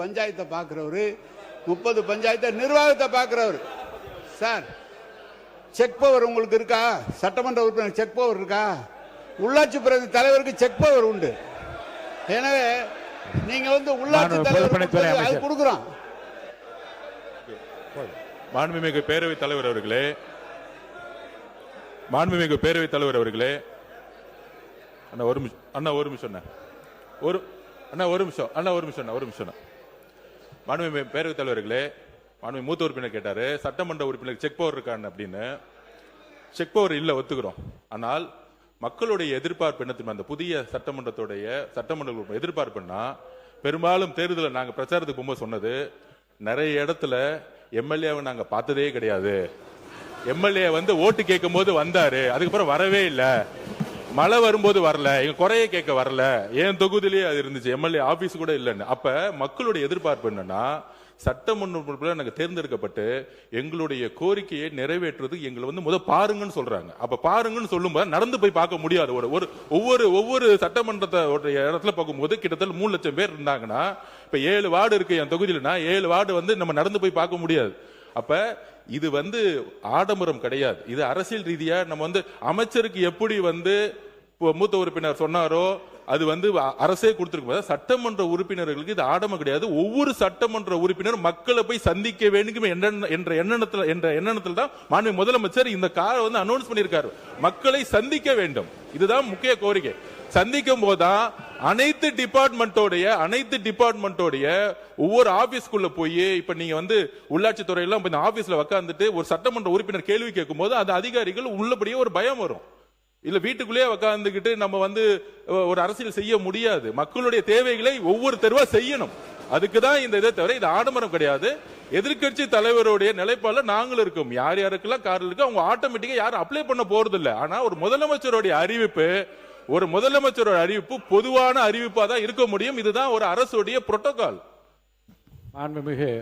பஞ்சாயத்தை பார்க்கிறவரு, 30 பஞ்சாயத்தை நிர்வாகத்தை பார்க்கிறவர். சார், செக் பவர் உங்களுக்கு இருக்கா? சட்டமன்ற உறுப்பினர் செக் பவர் இருக்கா? உள்ளாட்சி பிரதி தலைவருக்கு செக் பவர் உண்டு. எனவே நீங்க உள்ளாட்சி தலைவர் அது கொடுக்குறோம். மாண்புமிகு பேரவைத் தலைவர் அவர்களே, மாண்புமிகு பேரவைத் தலைவர் அவர்களே, அண்ணா ஒரு நிமிஷம், அண்ணா ஒரு நிமிஷம், ஒரு நிமிஷம். மாண்புமிகு பேரவைத் தலைவர்களே, மாண்புமிகு மூத்த உறுப்பினர் கேட்டாரு சட்டமன்ற உறுப்பினர் செக் பவர் இருக்கான்னு அப்படின்னு. செக் பவர் இல்ல, ஒத்துக்கிறோம். ஆனால் மக்களுடைய எதிர்பார்ப்பு என்ன தெரியுமா? அந்த புதிய சட்டமன்ற எதிர்பார்ப்புன்னா, பெரும்பாலும் தேர்தலில் நாங்க பிரச்சாரத்துக்கு போகும்போது சொன்னது, நிறைய இடத்துல எம்எல்ஏவை நாங்க பார்த்ததே கிடையாது. எம்எல்ஏ ஓட்டு கேட்கும் போது வந்தாரு, அதுக்கப்புறம் வரவே இல்லை. மழை வரும்போது வரல, எங்க குறைய கேட்க வரல, ஏன் தொகுதியிலேயே அது இருந்துச்சு, எம்எல்ஏ ஆபீஸ் கூட இல்லைன்னு. அப்ப மக்களுடைய எதிர்பார்ப்பு என்னன்னா, சட்டமன்ற நாங்க தேர்ந்தெடுக்கப்பட்டு எங்களுடைய கோரிக்கையை நிறைவேற்றுறது எங்களை பாருங்கன்னு சொல்றாங்க. அப்ப பாருங்கன்னு சொல்லும்போது நடந்து போய் பார்க்க முடியாது. ஒவ்வொரு சட்டமன்றத்தோட இடத்துல பார்க்கும்போது கிட்டத்தட்ட 3 லட்சம் பேர் இருந்தாங்கன்னா, இப்ப 7 வார்டு இருக்கு என் தொகுதியிலனா, 7 வார்டு நம்ம நடந்து போய் பார்க்க முடியாது. அப்ப இது ஆடம்பரம் கிடையாது. இது அரசியல் ரீதியா நம்ம அமைச்சருக்கு எப்படி மூத்த உறுப்பினர் சொன்னாரோ அது அரசே கொடுத்திருக்கும். சட்டமன்ற உறுப்பினர்களுக்கு இது ஆடம்பரம் கிடையாது. ஒவ்வொரு சட்டமன்ற உறுப்பினர் மக்களை போய் சந்திக்க வேண்டும் என்ற எண்ணத்தில் தான் மாண்புமிகு முதலமைச்சர் இந்த காரை அனௌன்ஸ் பண்ணியிருக்காரு. மக்களை சந்திக்க வேண்டும், இதுதான் முக்கிய கோரிக்கை. சந்திக்கும் போதுதான் அனைத்து டிபார்ட்மெண்டோடைய ஒவ்வொரு ஆபீஸ்க்குள்ள போய், இப்ப நீங்க உள்ளாட்சி துறையெல்லாம் ஆபீஸ்ல உட்கார்ந்துட்டு ஒரு சட்டமன்ற உறுப்பினர் கேள்வி கேட்கும் போது அந்த அதிகாரிகள் உள்ளபடியே ஒரு பயம் வரும். இல்ல வீட்டுக்குள்ளேயே உட்கார்ந்துகிட்டு நம்ம ஒரு அரசியல் செய்ய முடியாது. மக்களுடைய தேவைகளை ஒவ்வொரு தெருவா செய்யணும். அதுக்குதான் இந்த இதை தவிர இது ஆடம்பரம் கிடையாது. எதிர்கட்சி தலைவருடைய நிலைப்பாடுல நாங்களும் இருக்கோம். யார் யாருக்கெல்லாம் கார் இருக்கு அவங்க ஆட்டோமேட்டிக்கா யாரும் அப்ளை பண்ண போறது இல்லை. ஆனா ஒரு முதலமைச்சருடைய அறிவிப்பு பொதுவான அறிவிப்பா தான் இருக்க முடியும். இதுதான் ஒரு அரசுடைய புரோட்டோகால். மாண்புமிகு